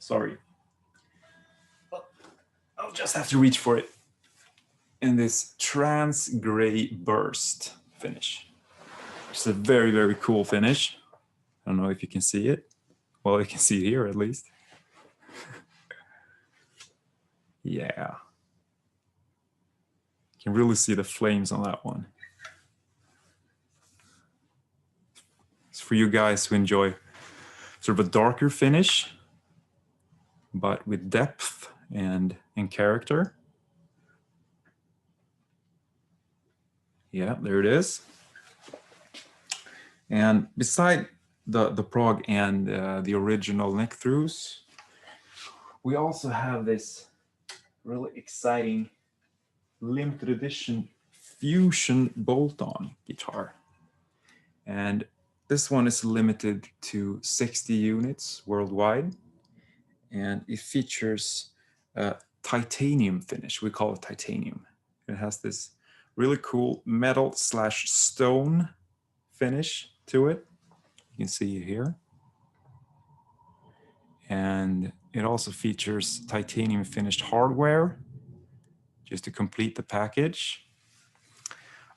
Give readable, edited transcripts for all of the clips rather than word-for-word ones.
Sorry. I'll just have to reach for it. In this trans gray burst finish. It's a very, very cool finish. I don't know if you can see it. Well, you can see it here at least. Yeah. You can really see the flames on that one. It's for you guys who enjoy sort of a darker finish, but with depth and character. Yeah, there it is. And beside the Prague and the original neck throughs, we also have this really exciting limited edition fusion bolt-on guitar. And this one is limited to 60 units worldwide. And it features a titanium finish. We call it titanium. It has this really cool metal/stone finish to it. You can see it here. And it also features titanium finished hardware just to complete the package.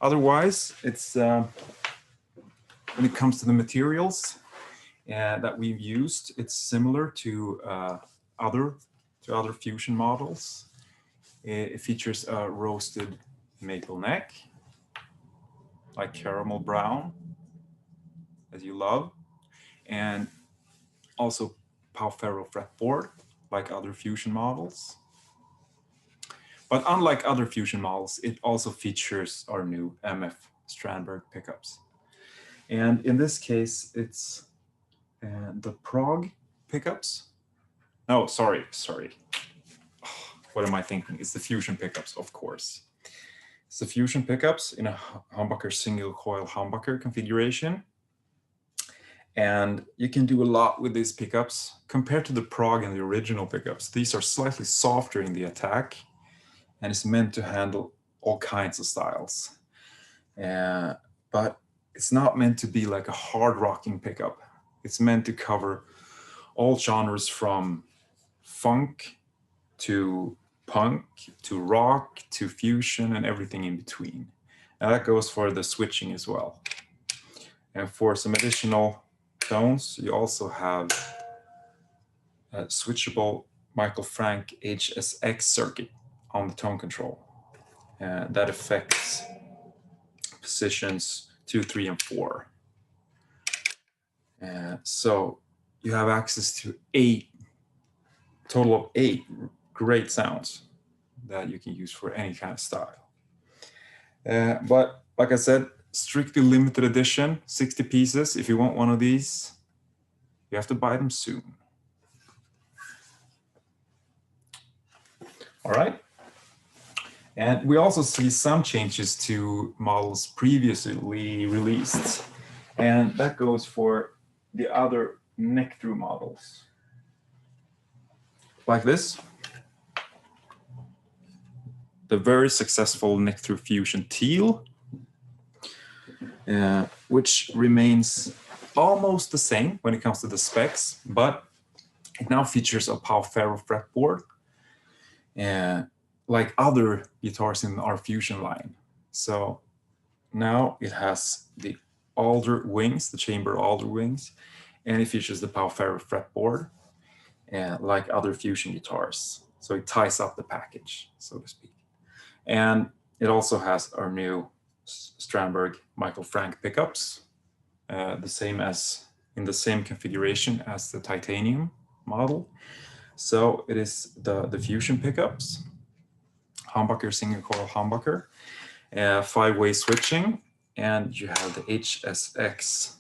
Otherwise, it's when it comes to the materials that we've used, it's similar to other fusion models. It features a roasted maple neck, like caramel brown, as you love, and also Pau-Ferro fretboard, like other fusion models. But unlike other fusion models, it also features our new MF Strandberg pickups. And in this case, it's the Prague Pickups. No, sorry. What am I thinking? It's the Fusion pickups, of course. It's the Fusion pickups in a humbucker single coil humbucker configuration. And you can do a lot with these pickups. Compared to the Prague and the original pickups, these are slightly softer in the attack, and it's meant to handle all kinds of styles. But it's not meant to be like a hard rocking pickup. It's meant to cover all genres from funk to punk to rock to fusion and everything in between. And that goes for the switching as well. And for some additional tones, you also have a switchable Michael Frank HSX circuit on the tone control. That affects positions 2, 3, and 4. So you have access to total of 8 great sounds that you can use for any kind of style. But like I said, strictly limited edition, 60 pieces. If you want one of these, you have to buy them soon. All right. And we also see some changes to models previously released. And that goes for the other neck through models. Like this. The very successful neck through Fusion Teal, which remains almost the same when it comes to the specs, but it now features a Pau-Ferro fretboard, like other guitars in our Fusion line. So now it has the alder wings, the chamber alder wings, and it features the Pau-Ferro fretboard, like other Fusion guitars. So it ties up the package, so to speak. And it also has our new Strandberg Michael Frank pickups, in the same configuration as the titanium model. So it is the Fusion pickups, humbucker, single coil humbucker, 5-way switching, and you have the HSX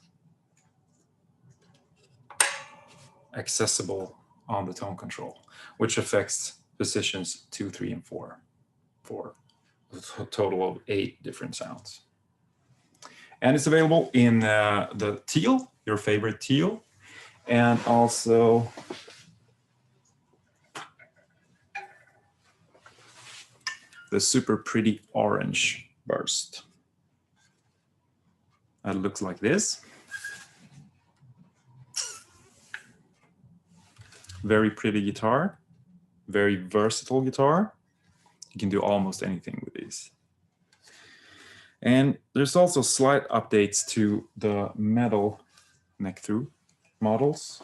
accessible on the tone control, which affects positions 2, 3, and 4 for a total of 8 different sounds. And it's available in the teal, your favorite teal, and also the super pretty orange burst. That looks like this. Very pretty guitar, very versatile guitar. You can do almost anything with these. And there's also slight updates to the metal neck-through models.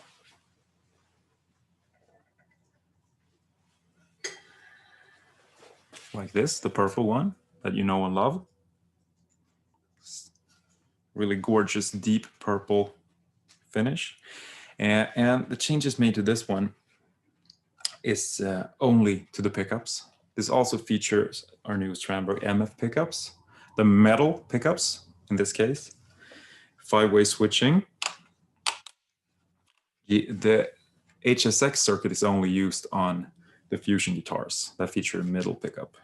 Like this, the purple one that you know and love. Really gorgeous, deep purple finish. And the changes made to this one is only to the pickups. This also features our new Strandberg MF pickups, the metal pickups in this case, 5-way switching. The HSX circuit is only used on the Fusion guitars that feature a middle pickup.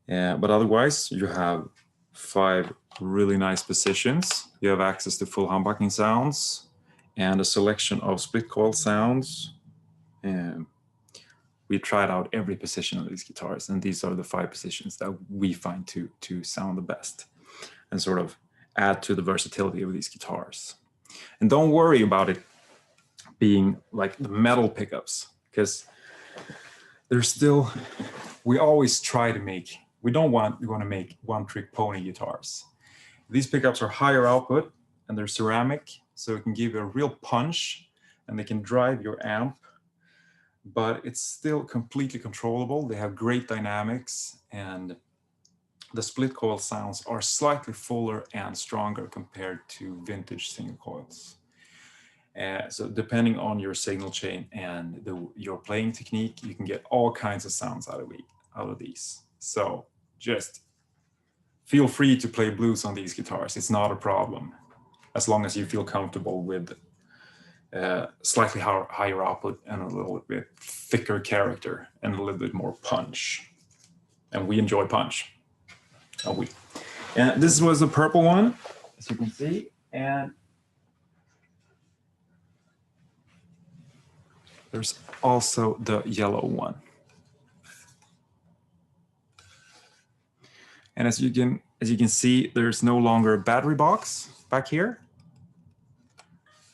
But otherwise, you have 5 really nice positions. You have access to full humbucking sounds and a selection of split coil sounds. We tried out every position of these guitars, and these are the 5 positions that we find to sound the best and sort of add to the versatility of these guitars. And don't worry about it being like the metal pickups, because there's still, we always try to make, we want to make one-trick pony guitars. These pickups are higher output and they're ceramic, so it can give you a real punch and they can drive your amp, but it's still completely controllable. They have great dynamics, and the split coil sounds are slightly fuller and stronger compared to vintage single coils. So depending on your signal chain and your playing technique, you can get all kinds of sounds out of these. So just feel free to play blues on these guitars. It's not a problem, as long as you feel comfortable with slightly higher output and a little bit thicker character and a little bit more punch. And we enjoy punch. And this was the purple one, as you can see. And there's also the yellow one. And as you can see, there's no longer a battery box back here,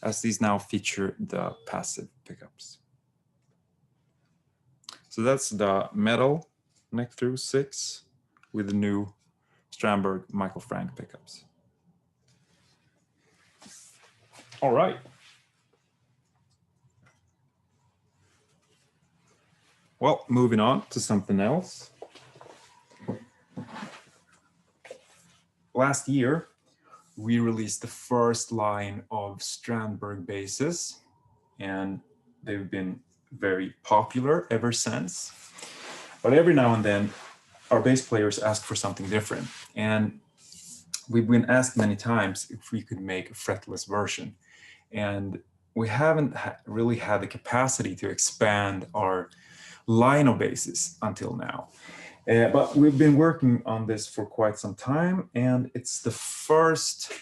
as these now feature the passive pickups. So that's the metal neck-through 6 with the new Strandberg Michael Frank pickups. All right. Well, moving on to something else. Last year, we released the first line of Strandberg basses, and they've been very popular ever since. But every now and then, our bass players ask for something different. And we've been asked many times if we could make a fretless version. And we haven't really had the capacity to expand our line of basses until now. But we've been working on this for quite some time, and it's the first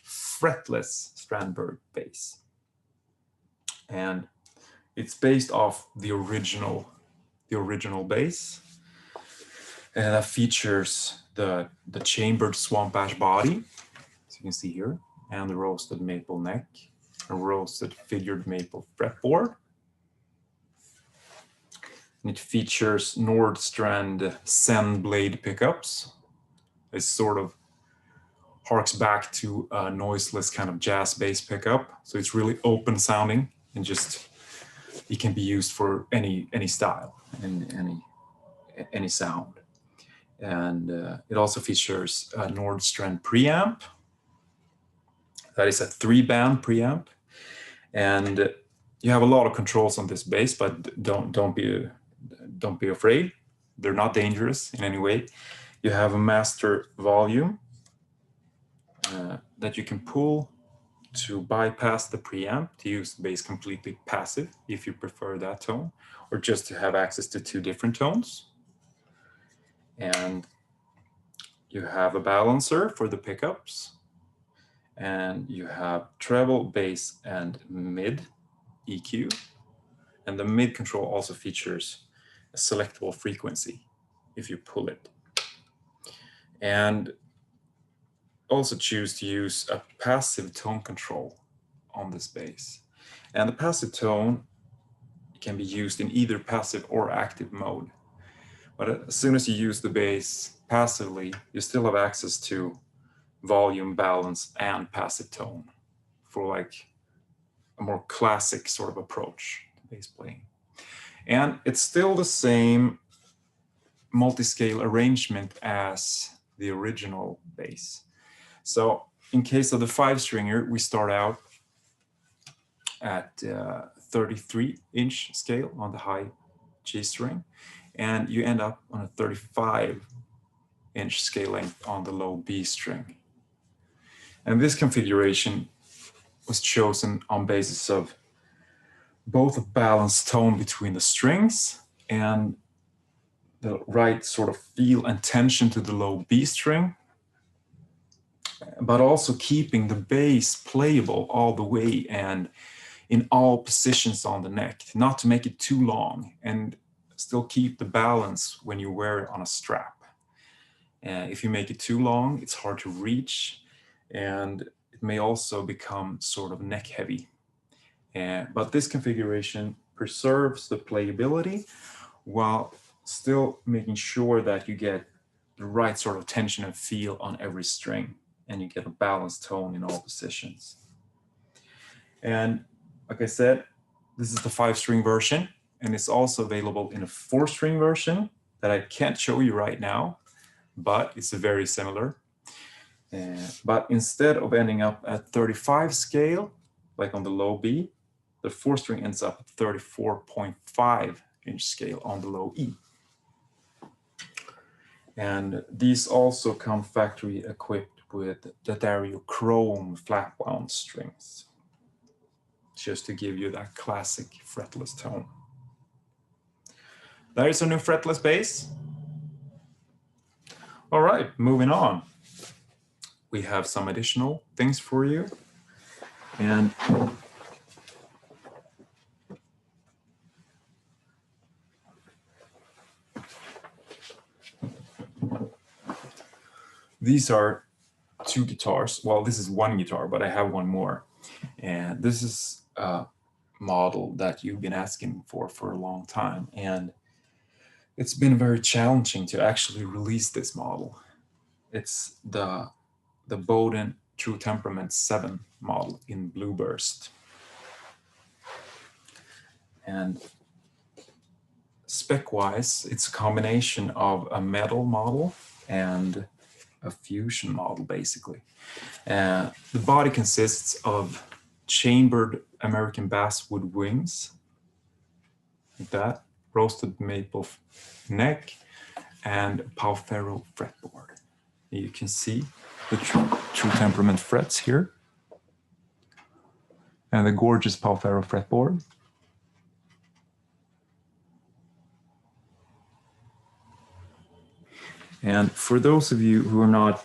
fretless Strandberg bass. And it's based off the original bass. And that features the chambered swamp ash body, as you can see here, and the roasted maple neck, a roasted figured maple fretboard. It features Nordstrand Zen blade pickups. It sort of harks back to a noiseless kind of jazz bass pickup. So it's really open sounding, and just it can be used for any style and any sound. And it also features a Nordstrand preamp. That is a 3-band preamp, and you have a lot of controls on this bass, but don't be afraid. They're not dangerous in any way. You have a master volume that you can pull to bypass the preamp, to use the bass completely passive if you prefer that tone, or just to have access to 2 different tones. And you have a balancer for the pickups, and you have treble, bass, and mid EQ. And the mid control also features a selectable frequency if you pull it. And also choose to use a passive tone control on this bass. And the passive tone can be used in either passive or active mode. But as soon as you use the bass passively, you still have access to volume, balance, and passive tone for like a more classic sort of approach to bass playing. And it's still the same multi-scale arrangement as the original bass. So in case of the 5-stringer, we start out at 33-inch scale on the high G string, and you end up on a 35-inch scale length on the low B string. And this configuration was chosen on basis of both a balanced tone between the strings and the right sort of feel and tension to the low B string, but also keeping the bass playable all the way and in all positions on the neck, not to make it too long and still keep the balance when you wear it on a strap. If you make it too long, it's hard to reach, and it may also become sort of neck heavy. But this configuration preserves the playability while still making sure that you get the right sort of tension and feel on every string, and you get a balanced tone in all positions. And like I said, this is the 5-string version, and it's also available in a 4-string version that I can't show you right now, but it's very similar. But instead of ending up at 35 scale, like on the low B, the 4-string ends up at 34.5-inch scale on the low E. And these also come factory equipped with the Dario Chrome flat wound strings, just to give you that classic fretless tone. There is a new fretless bass. All right, moving on. We have some additional things for you. And these are 2 guitars. Well, this is 1 guitar, but I have 1 more. And this is a model that you've been asking for a long time. And it's been very challenging to actually release this model. It's the Bowden True Temperament 7 model in Blue Burst. And spec-wise, it's a combination of a metal model and a fusion model, basically. The body consists of chambered American basswood wings, like that, roasted maple neck, and Palfero fretboard. You can see the True Temperament frets here, and the gorgeous Palfero fretboard. And for those of you who are not,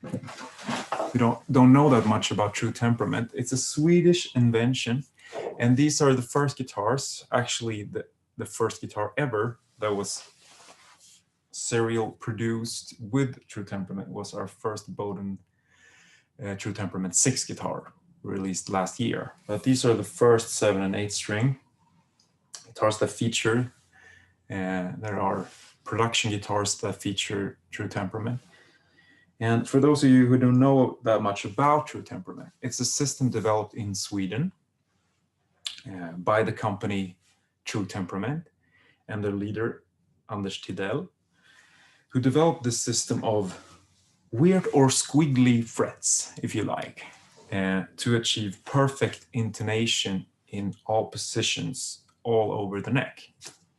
who don't know that much about True Temperament, it's a Swedish invention, and these are the first guitars, actually the first guitar ever that was serial produced with True Temperament was our first Bowden True Temperament 6 guitar, released last year. But these are the first 7 and 8 string guitars that feature, there are production guitars that feature True Temperament. And for those of you who don't know that much about True Temperament, it's a system developed in Sweden by the company True Temperament and their leader, Anders Tidell, who developed this system of weird or squiggly frets, if you like, to achieve perfect intonation in all positions all over the neck,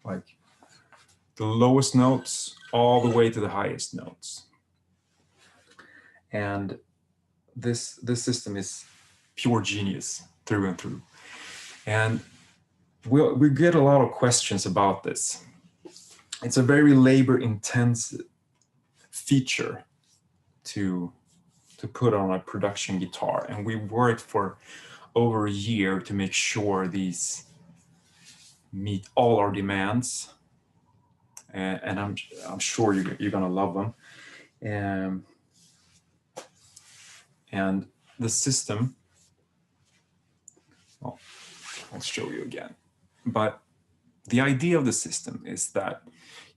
like the lowest notes all the way to the highest notes. And this system is pure genius through and through. And we get a lot of questions about this. It's a very labor-intensive feature to put on a production guitar, and we worked for over a year to make sure these meet all our demands. And I'm sure you're gonna love them. And the system, well, I'll show you again. But the idea of the system is that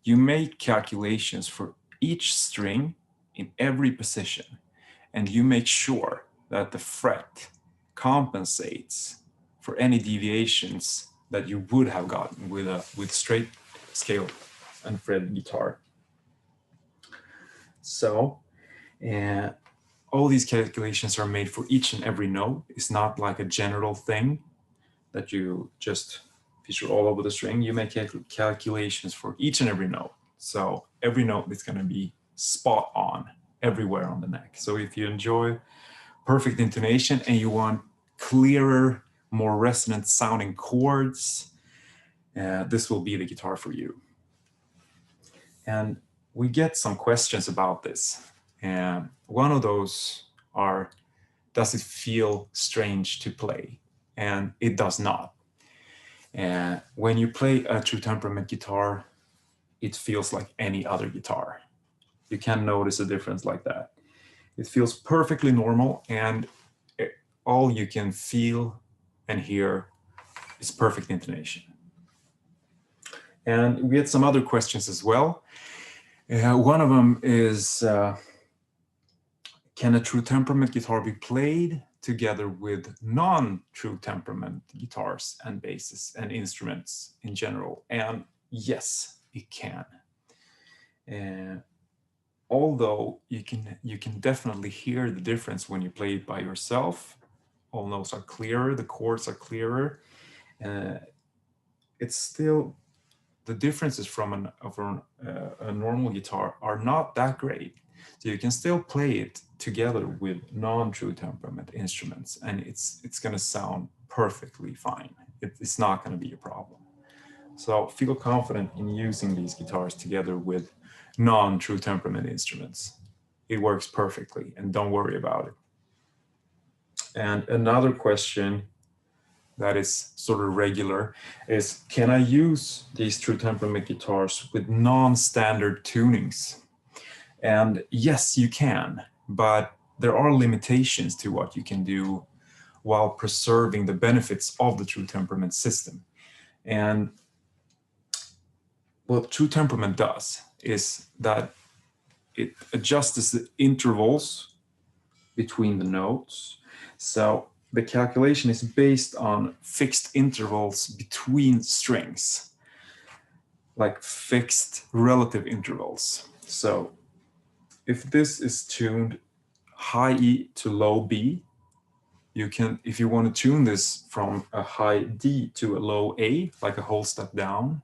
you make calculations for each string in every position, and you make sure that the fret compensates for any deviations that you would have gotten with straight scale and fretted guitar. So all these calculations are made for each and every note. It's not like a general thing that you just feature all over the string. You make calculations for each and every note. So every note is going to be spot on everywhere on the neck. So if you enjoy perfect intonation and you want clearer, more resonant sounding chords, this will be the guitar for you. And we get some questions about this. And one of those are, does it feel strange to play? And it does not. And when you play a True Temperament guitar, it feels like any other guitar. You can notice a difference like that. It feels perfectly normal, and all you can feel and hear is perfect intonation. And we had some other questions as well. One of them is, can a True Temperament guitar be played together with non-True Temperament guitars and basses and instruments in general? And yes, it can. Although you can definitely hear the difference when you play it by yourself. All notes are clearer, the chords are clearer. It's still, the differences from a normal guitar are not that great. So you can still play it together with non-True Temperament instruments, and it's going to sound perfectly fine. It's not going to be a problem. So feel confident in using these guitars together with non-True Temperament instruments. It works perfectly, and don't worry about it. And another question that is sort of regular is, can I use these True Temperament guitars with non-standard tunings? And yes, you can, but there are limitations to what you can do while preserving the benefits of the True Temperament system. And what True Temperament does is that it adjusts the intervals between the notes. So the calculation is based on fixed intervals between strings, like fixed relative intervals. So if this is tuned high E to low B, you can, if you want to tune this from a high D to a low A, like a whole step down,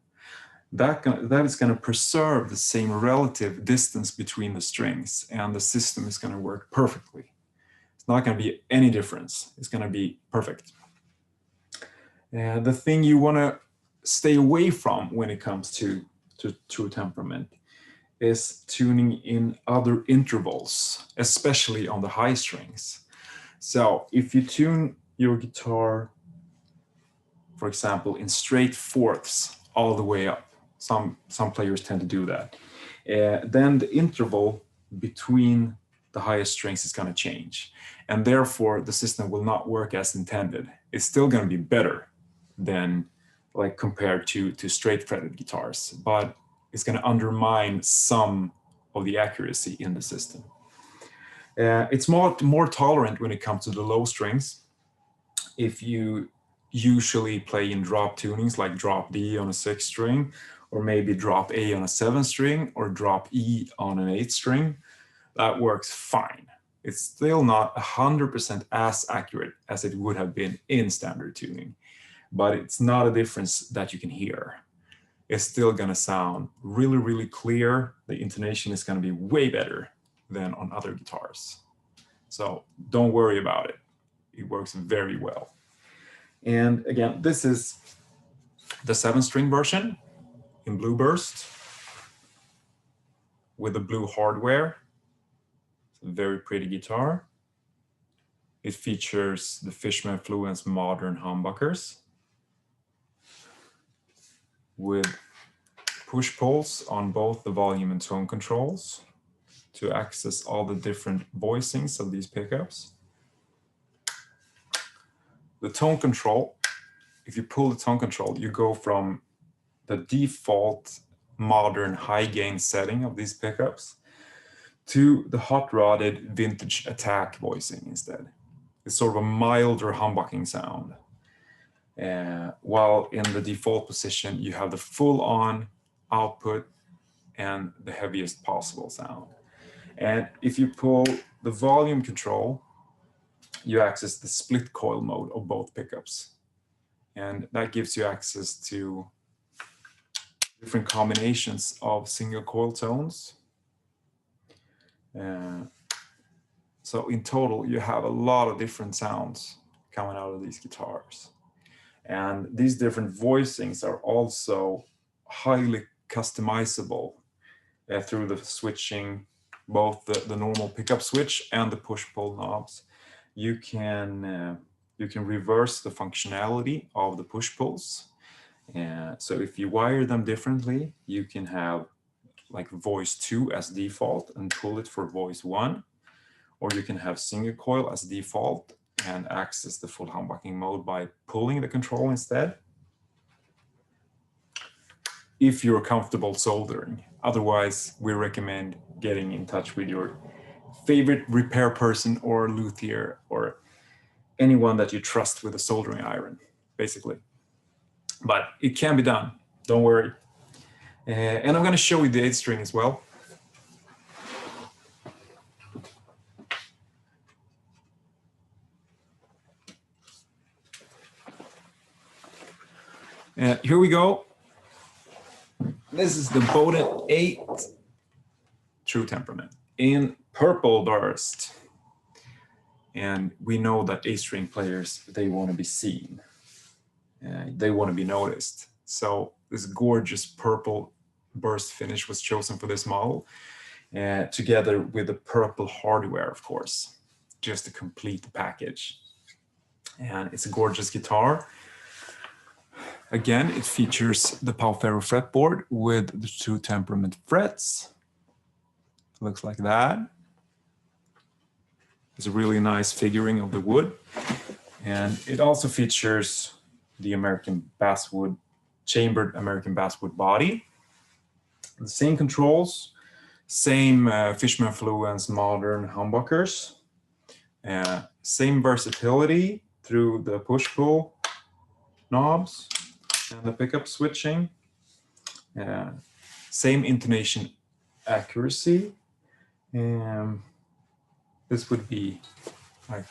that is going to preserve the same relative distance between the strings, and the system is going to work perfectly. It's not going to be any difference. It's going to be perfect. The thing you want to stay away from when it comes to True Temperament is tuning in other intervals, especially on the high strings. So if you tune your guitar, for example, in straight fourths all the way up, some players tend to do that, then the interval between the highest strings is going to change, and therefore the system will not work as intended. It's still going to be better than, like, compared to straight fretted guitars, but it's going to undermine some of the accuracy in the system. It's more tolerant when it comes to the low strings. If you usually play in drop tunings, like drop D on a 6th string, or maybe drop A on a 7th string, or drop E on an 8th string, that works fine. It's still not 100% as accurate as it would have been in standard tuning, but it's not a difference that you can hear. It's still going to sound really, really clear. The intonation is going to be way better than on other guitars. So don't worry about it. It works very well. And again, this is the 7-string version in Blue Burst with the blue hardware. It's a very pretty guitar. It features the Fishman Fluence modern humbuckers with push-pulls on both the volume and tone controls to access all the different voicings of these pickups. The tone control if you pull the tone control, you go from the default modern high gain setting of these pickups to the hot-rodded vintage attack voicing instead. It's sort of a milder humbucking sound. While in the default position, you have the full-on output and the heaviest possible sound. And if you pull the volume control, you access the split coil mode of both pickups. And that gives you access to different combinations of single coil tones. So in total, you have a lot of different sounds coming out of these guitars. And these different voicings are also highly customizable through the switching, both the normal pickup switch and the push-pull knobs. You can reverse the functionality of the push-pulls. So if you wire them differently, you can have like voice 2 as default and pull it for voice 1, or you can have single coil as default and access the full humbucking mode by pulling the control instead, if you're comfortable soldering. Otherwise, we recommend getting in touch with your favorite repair person or luthier or anyone that you trust with a soldering iron, basically. But it can be done, don't worry. And I'm going to show you the 8-string as well. Here we go. This is the Bowden 8 True Temperament in purple burst. And we know that 8-string players, they want to be seen. They want to be noticed. So this gorgeous purple burst finish was chosen for this model, together with the purple hardware, of course, just to complete the package. And it's a gorgeous guitar. Again, it features the Pauferro fretboard with the True Temperament frets. Looks like that. It's a really nice figuring of the wood. And it also features the American basswood, chambered American basswood body. The same controls, same Fishman Fluence modern humbuckers. Same versatility through the push-pull knobs and the pickup switching. Same intonation accuracy. This would be like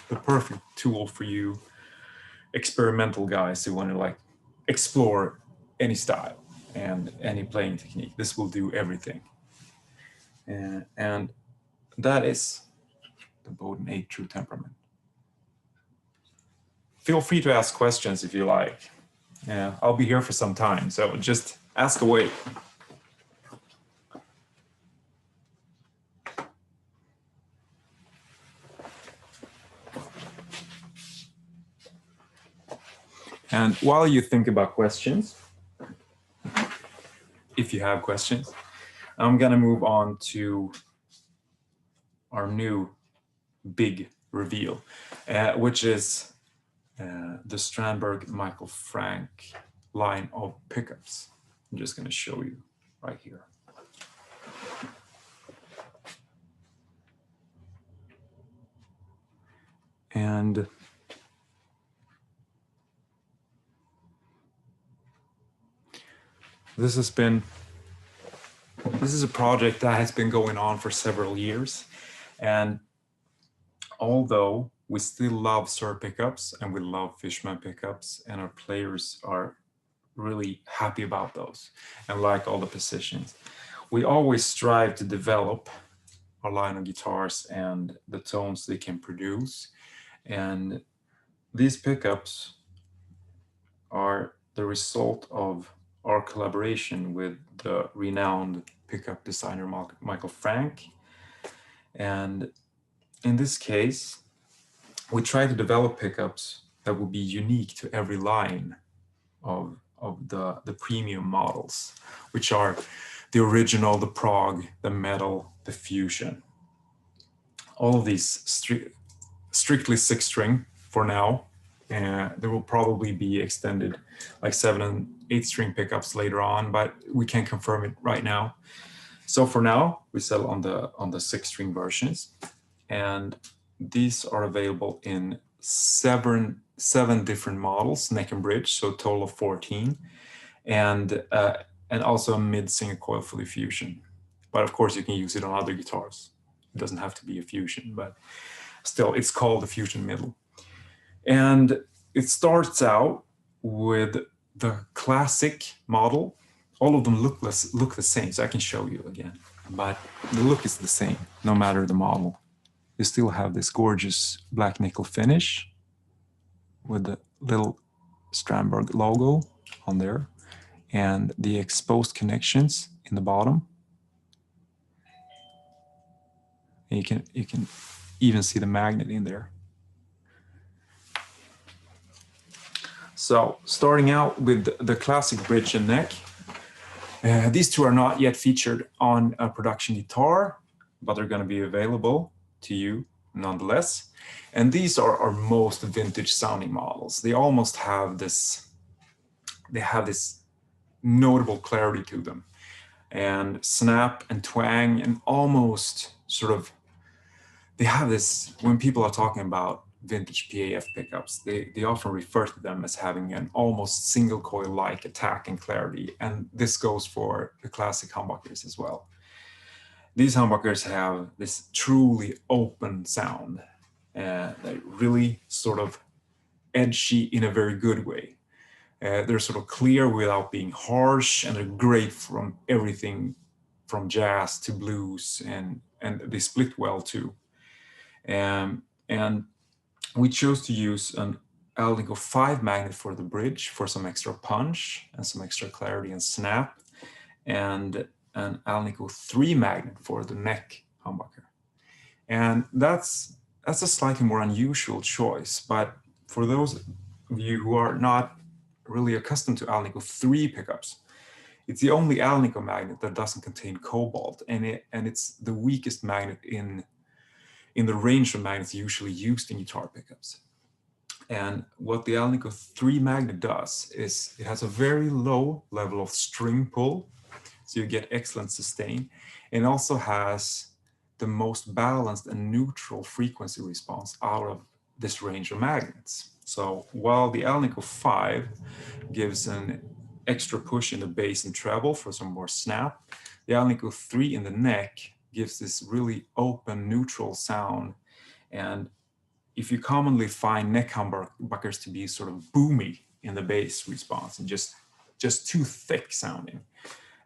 the perfect tool for you experimental guys who want to like explore any style and any playing technique. This will do everything. And that is the Bowden 8 True Temperament. Feel free to ask questions if you like. I'll be here for some time, so just ask away. And while you think about questions, if you have questions, I'm going to move on to our new big reveal, which is the Strandberg Michael Frank line of pickups. I'm just going to show you right here. And this is a project that has been going on for several years. And although we still love Sir pickups and we love Fishman pickups, and our players are really happy about those and like all the positions, we always strive to develop our line of guitars and the tones they can produce. And these pickups are the result of our collaboration with the renowned pickup designer Michael Frank. And in this case, we try to develop pickups that will be unique to every line of the premium models, which are the original, the Prague, the Metal, the Fusion. All of these strictly 6-string for now, There will probably be extended like 7 and 8 string pickups later on, but we can't confirm it right now. So for now, we sell on the 6 string versions, and these are available in seven different models, neck and bridge, so a total of 14, and also a mid single coil fully fusion. But of course, you can use it on other guitars. It doesn't have to be a fusion, but still, it's called the fusion middle. And it starts out with the classic model. All of them look the same, so I can show you again. But the look is the same, no matter the model. You still have this gorgeous black nickel finish with the little Strandberg logo on there, and the exposed connections in the bottom. And you can even see the magnet in there. So starting out with the classic bridge and neck, these two are not yet featured on a production guitar, but they're going to be available to you nonetheless. And these are our most vintage sounding models. They almost have this, notable clarity to them, and snap and twang, and almost sort of, they have this, when people are talking about vintage PAF pickups, they often refer to them as having an almost single coil-like attack and clarity, and this goes for the classic humbuckers as well. These humbuckers have this truly open sound, that really sort of edgy in a very good way. They're sort of clear without being harsh, and they're great from everything from jazz to blues, and they split well too. And we chose to use an Alnico 5 magnet for the bridge for some extra punch and some extra clarity and snap, and an Alnico 3 magnet for the neck humbucker. And that's a slightly more unusual choice, but for those of you who are not really accustomed to Alnico 3 pickups, it's the only Alnico magnet that doesn't contain cobalt, and it's the weakest magnet in the range of magnets usually used in guitar pickups. And what the Alnico 3 magnet does is it has a very low level of string pull, so you get excellent sustain, and also has the most balanced and neutral frequency response out of this range of magnets. So while the Alnico 5 gives an extra push in the bass and treble for some more snap, the Alnico 3 in the neck gives this really open, neutral sound. And if you commonly find neck humbuckers to be sort of boomy in the bass response and just too thick sounding,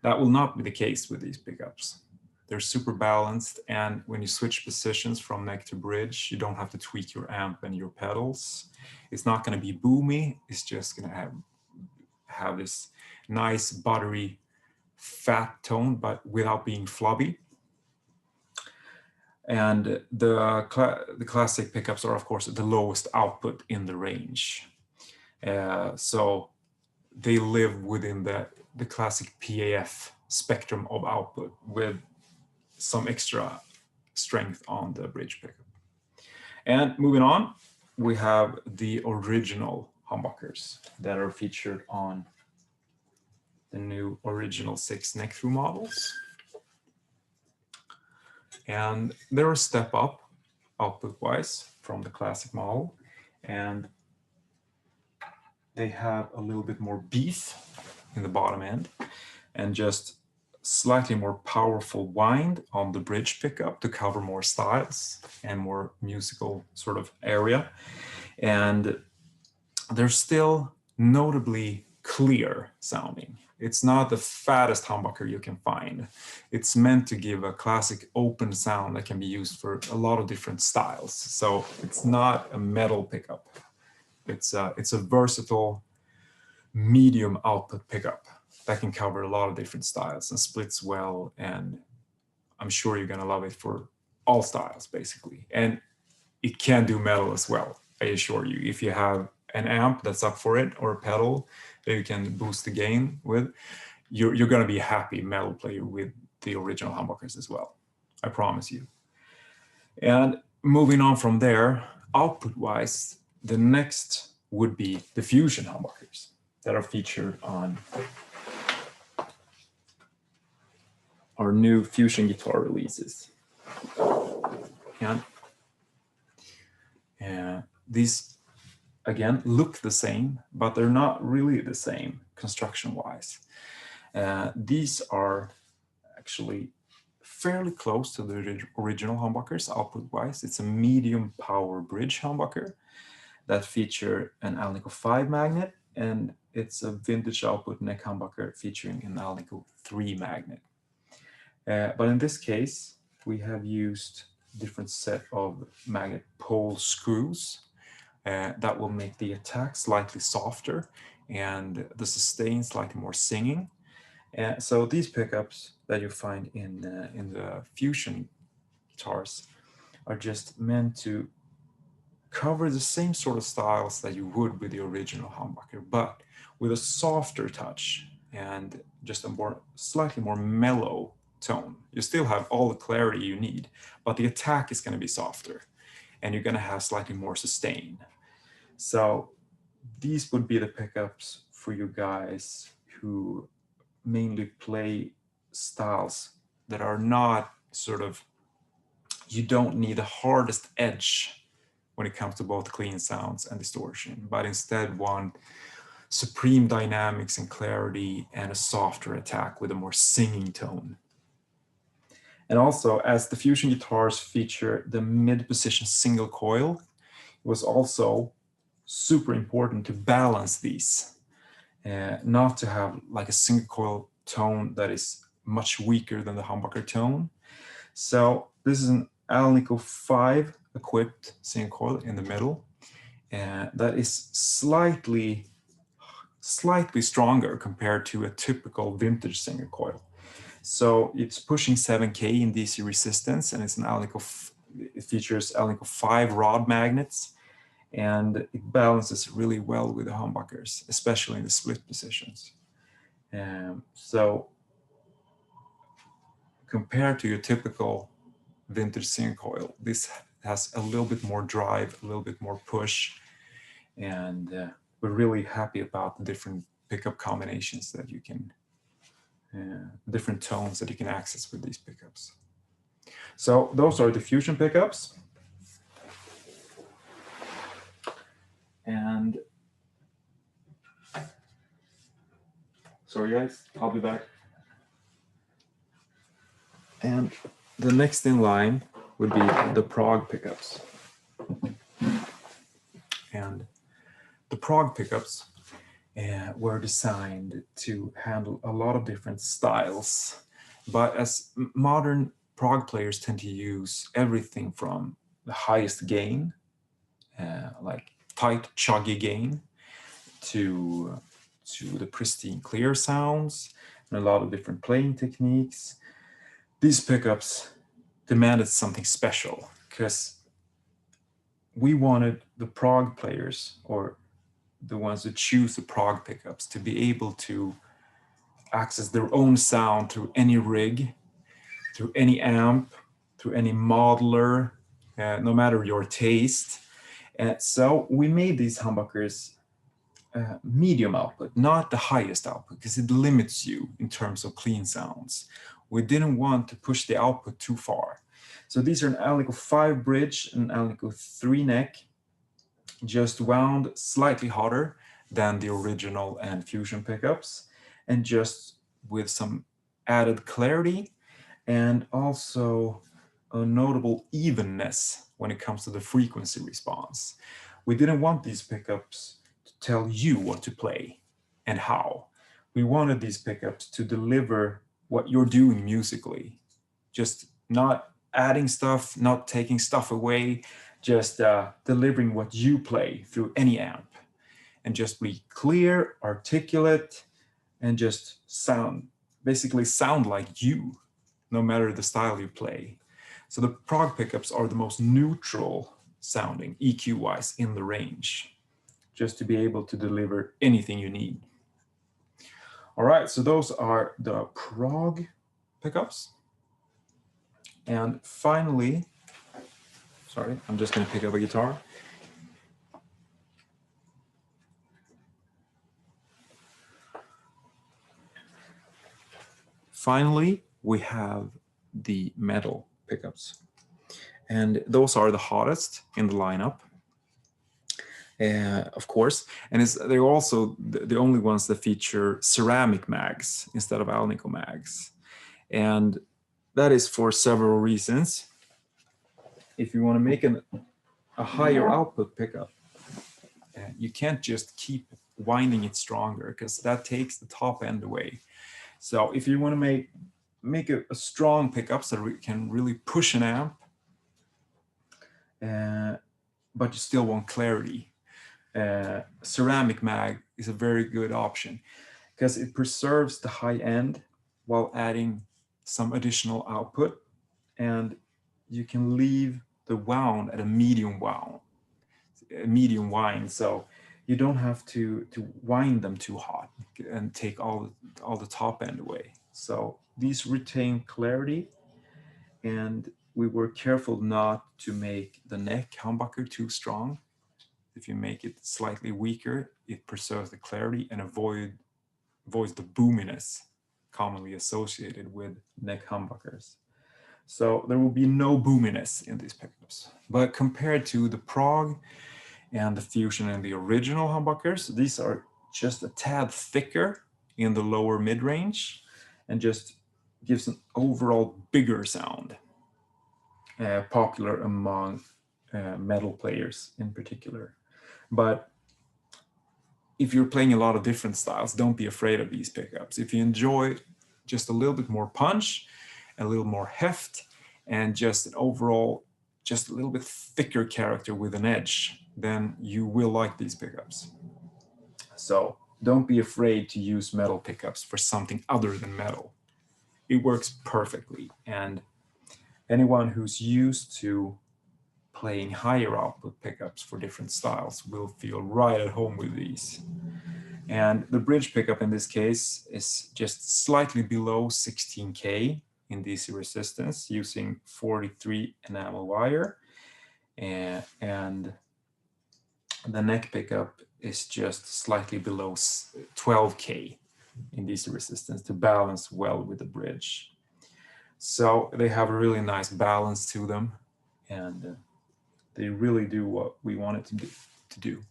that will not be the case with these pickups. They're super balanced, and when you switch positions from neck to bridge, you don't have to tweak your amp and your pedals. It's not going to be boomy. It's just going to have this nice, buttery, fat tone, but without being flubby. And the classic pickups are, of course, the lowest output in the range. So they live within the classic PAF spectrum of output with some extra strength on the bridge pickup. And moving on, we have the original humbuckers that are featured on the new original 6 neck-through models. And they're a step up output-wise from the classic model, and they have a little bit more beef in the bottom end and just slightly more powerful wind on the bridge pickup to cover more styles and more musical sort of area. And they're still notably clear sounding. It's not the fattest humbucker you can find. It's meant to give a classic open sound that can be used for a lot of different styles. So it's not a metal pickup. It's a versatile medium output pickup that can cover a lot of different styles and splits well. And I'm sure you're gonna love it for all styles, basically. And it can do metal as well, I assure you. If you have an amp that's up for it, or a pedal that you can boost the gain with, you're gonna be a happy metal player with the original humbuckers as well, I promise you. And moving on from there, output-wise, the next would be the Fusion humbuckers that are featured on our new Fusion guitar releases. And these, again, look the same, but they're not really the same construction-wise. These are actually fairly close to the original humbuckers output-wise. It's a medium power bridge humbucker that feature an Alnico 5 magnet, and it's a vintage output neck humbucker featuring an Alnico 3 magnet. But in this case, we have used different set of magnet pole screws that will make the attack slightly softer and the sustain slightly more singing. So these pickups that you find in the Fusion guitars are just meant to cover the same sort of styles that you would with the original humbucker, but with a softer touch and just a slightly more mellow tone. You still have all the clarity you need, but the attack is going to be softer and you're going to have slightly more sustain. So these would be the pickups for you guys who mainly play styles that are not sort of, you don't need the hardest edge when it comes to both clean sounds and distortion, but instead want supreme dynamics and clarity and a softer attack with a more singing tone. And also, as the Fusion guitars feature the mid-position single coil, it was also super important to balance these, not to have like a single coil tone that is much weaker than the humbucker tone. So this is an Alnico 5 equipped single coil in the middle, and that is slightly stronger compared to a typical vintage single coil. So it's pushing 7K in DC resistance, and it's an it features Alnico 5 rod magnets, and it balances really well with the humbuckers, especially in the split positions. So compared to your typical vintage single coil, this has a little bit more drive, a little bit more push, and we're really happy about the different pickup combinations that you can, different tones that you can access with these pickups. So those are the Fusion pickups. And sorry guys, I'll be back. And the next in line would be the Prague pickups. And the Prague pickups were designed to handle a lot of different styles. But as modern Prague players tend to use everything from the highest gain, like tight, chuggy gain, to the pristine, clear sounds, and a lot of different playing techniques, these pickups demanded something special because we wanted the Prague players, or the ones who choose the Prague pickups, to be able to access their own sound through any rig, through any amp, through any modeler, no matter your taste. So we made these humbuckers medium output, not the highest output, because it limits you in terms of clean sounds. We didn't want to push the output too far. So these are an Alnico 5 bridge and Alnico 3 neck, just wound slightly hotter than the original and Fusion pickups, and just with some added clarity and also a notable evenness when it comes to the frequency response. We didn't want these pickups to tell you what to play and how. We wanted these pickups to deliver what you're doing musically, just not adding stuff, not taking stuff away, just delivering what you play through any amp, and just be clear, articulate, and just basically sound like you, no matter the style you play. So the Prague pickups are the most neutral sounding EQ-wise in the range, just to be able to deliver anything you need. All right, so those are the Prague pickups. And finally, sorry, I'm just going to pick up a guitar. finally, we have the metal pickups. And those are the hottest in the lineup, of course. And they're also the only ones that feature ceramic mags instead of alnico mags. And that is for several reasons. If you want to make a higher output pickup, you can't just keep winding it stronger, because that takes the top end away. So if you want to make a strong pickup so that can really push an amp, but you still want clarity, ceramic mag is a very good option, because it preserves the high end while adding some additional output, and you can leave the wound at a medium wind, so you don't have to wind them too hot and take all the top end away. So these retain clarity, and we were careful not to make the neck humbucker too strong. If you make it slightly weaker, it preserves the clarity and avoids the boominess commonly associated with neck humbuckers. So there will be no boominess in these pickups. But compared to the Prague and the Fusion and the original humbuckers, these are just a tad thicker in the lower mid-range and just gives an overall bigger sound, popular among metal players in particular. But if you're playing a lot of different styles, don't be afraid of these pickups. If you enjoy just a little bit more punch, a little more heft, and just an overall, just a little bit thicker character with an edge, then you will like these pickups. So don't be afraid to use metal pickups for something other than metal. It works perfectly, and anyone who's used to playing higher output pickups for different styles will feel right at home with these. And the bridge pickup in this case is just slightly below 16K in DC resistance, using 43 enamel wire, and the neck pickup is just slightly below 12K in DC resistance to balance well with the bridge. So they have a really nice balance to them, and they really do what we want it to do.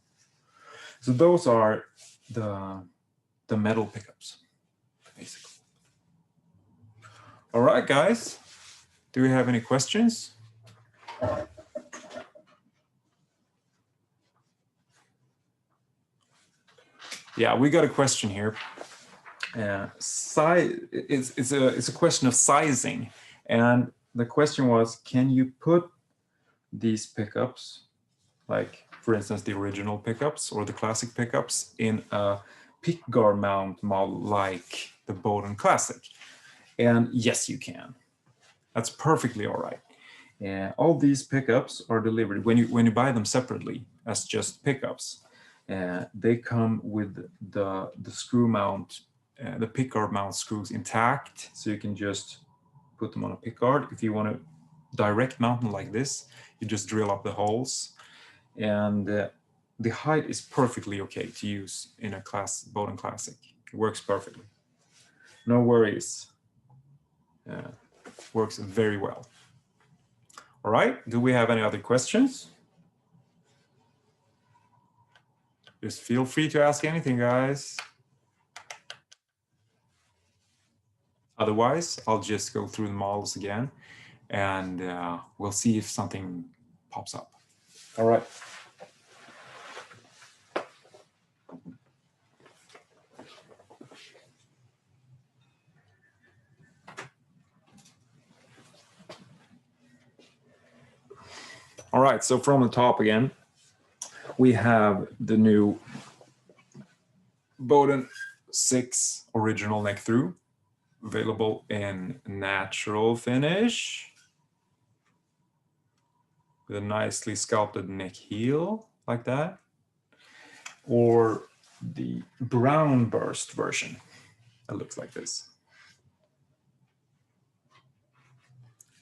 So those are the metal pickups, basically. All right, guys, do we have any questions? Yeah, we got a question here. It's a question of sizing, and the question was, can you put these pickups, like for instance the original pickups or the classic pickups, in a pickguard mount model like the Bowden Classic? And yes, you can. That's perfectly all right. All these pickups are delivered when you buy them separately as just pickups. They come with the screw mount, the pickguard mount screws intact, so you can just put them on a pickguard. If you want to direct mount them like this, you just drill up the holes, and the height is perfectly okay to use in a Bowden Classic. It works perfectly. No worries. Works very well. All right, do we have any other questions? Just feel free to ask anything, guys. Otherwise, I'll just go through the models again, and we'll see if something pops up. All right. All right, so from the top again, we have the new Bowden 6 original neck through, available in natural finish with a nicely sculpted neck heel like that, or the brown burst version that looks like this.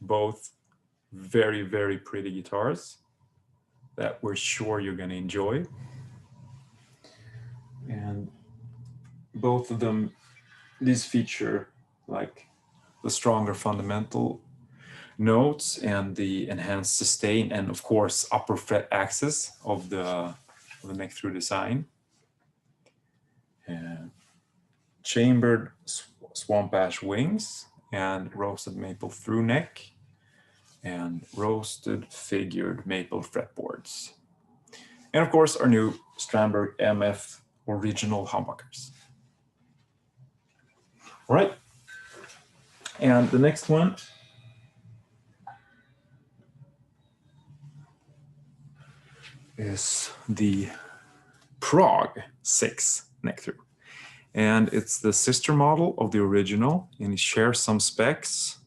Both very, very pretty guitars that we're sure you're going to enjoy. And both of them, these feature like the stronger fundamental notes and the enhanced sustain, and of course upper fret access of the neck through design. Chambered swamp ash wings and roasted maple through neck and roasted figured maple fretboards. And of course our new Strandberg MF original humbuckers. All right, and the next one is the Prague 6 neck through. And it's the sister model of the original, and it shares some specs,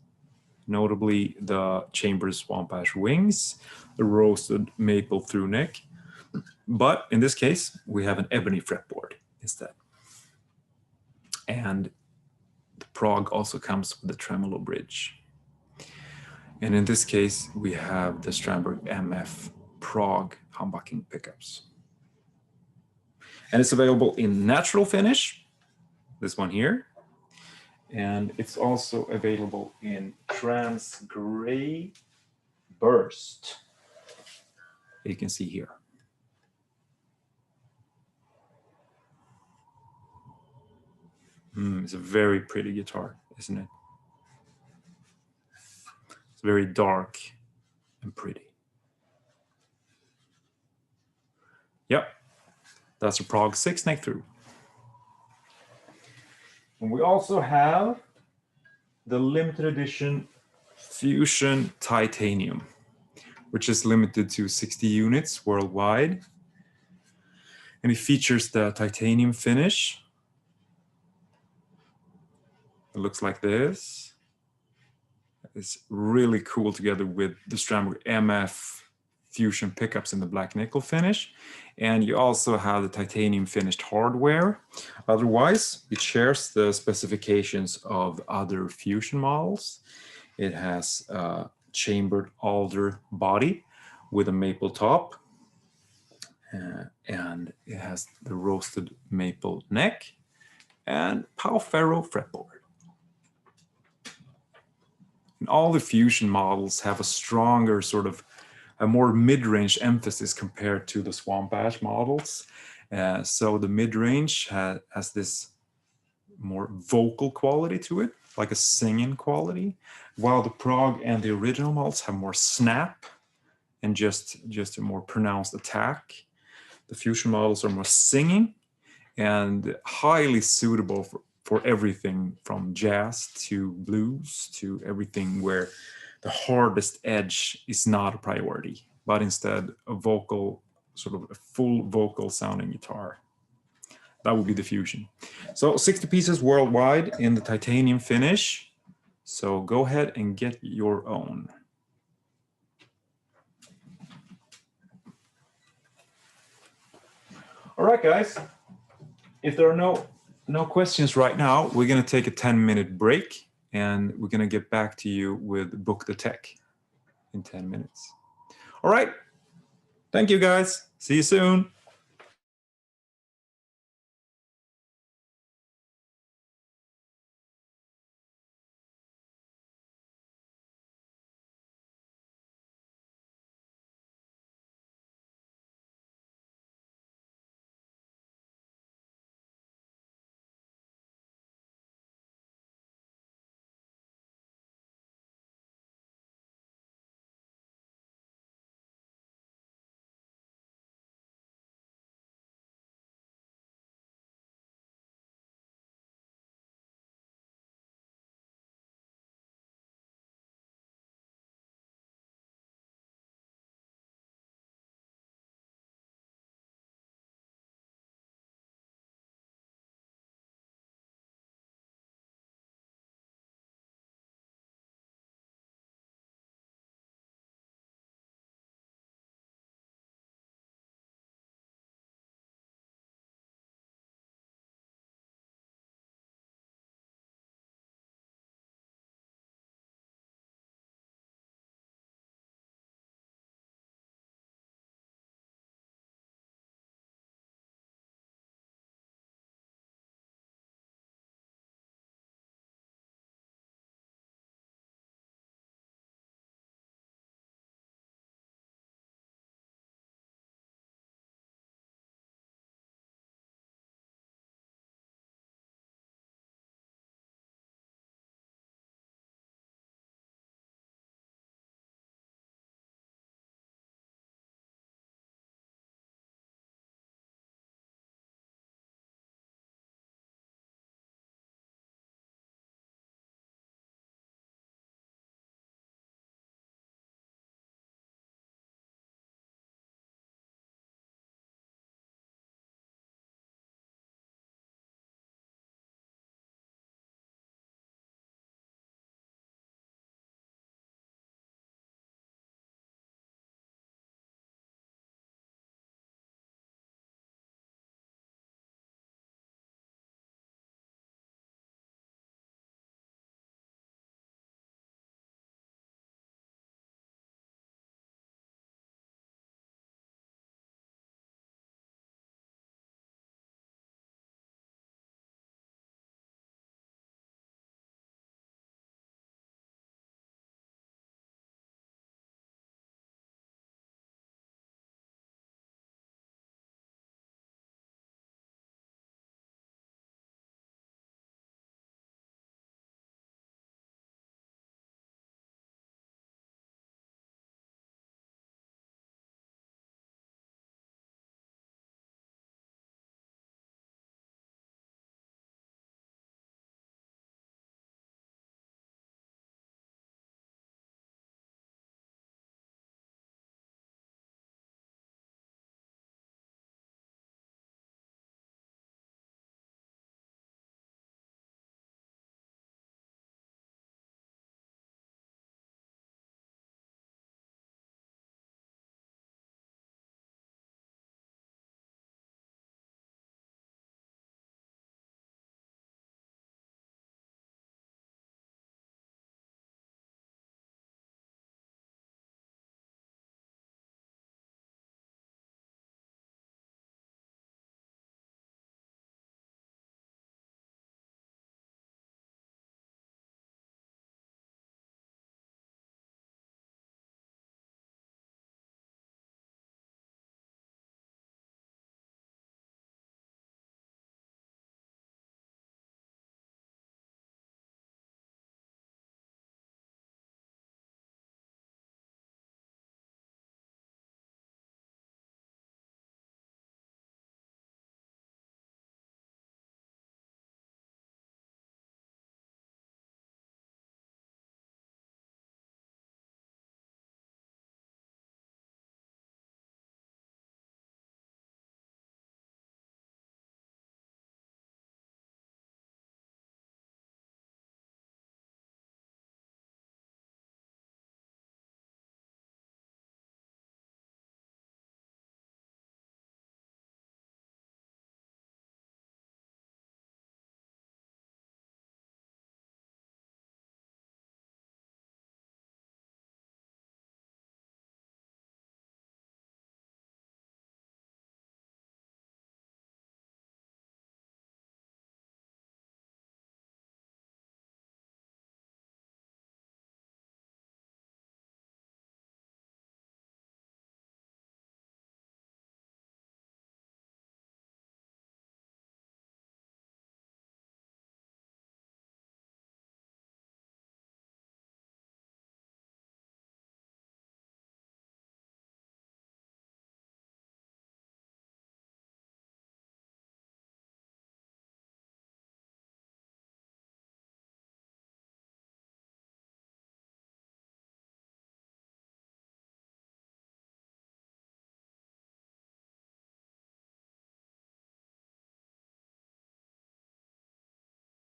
notably the chambered swamp ash wings, the roasted maple through neck. But in this case, we have an ebony fretboard instead. And the Prague also comes with the tremolo bridge. And in this case, we have the Strandberg MF Prague humbucking pickups. And it's available in natural finish, this one here. And it's also available in trans gray burst, you can see here. It's a very pretty guitar, isn't it? It's very dark and pretty. Yep, that's a Prague 6 neck through. And we also have the limited edition Fusion Titanium, which is limited to 60 units worldwide. And it features the titanium finish. It looks like this. It's really cool together with the Strandberg MF Fusion pickups in the black nickel finish. And you also have the titanium finished hardware. Otherwise, it shares the specifications of other Fusion models. It has a chambered alder body with a maple top. And it has the roasted maple neck and Pau Ferro fretboard. And all the Fusion models have a stronger sort of a more mid-range emphasis compared to the Swamp Ash models. So the mid-range has this more vocal quality to it, like a singing quality, while the Prague and the original models have more snap and just a more pronounced attack. The Fusion models are more singing and highly suitable for everything from jazz to blues to everything where the hardest edge is not a priority, but instead a vocal, sort of a full vocal sounding guitar. That would be the Fusion. So 60 pieces worldwide in the titanium finish. So go ahead and get your own. All right, guys. If there are no questions right now, we're going to take a 10-minute break. And we're going to get back to you with Book the Tech in 10 minutes. All right. Thank you, guys. See you soon.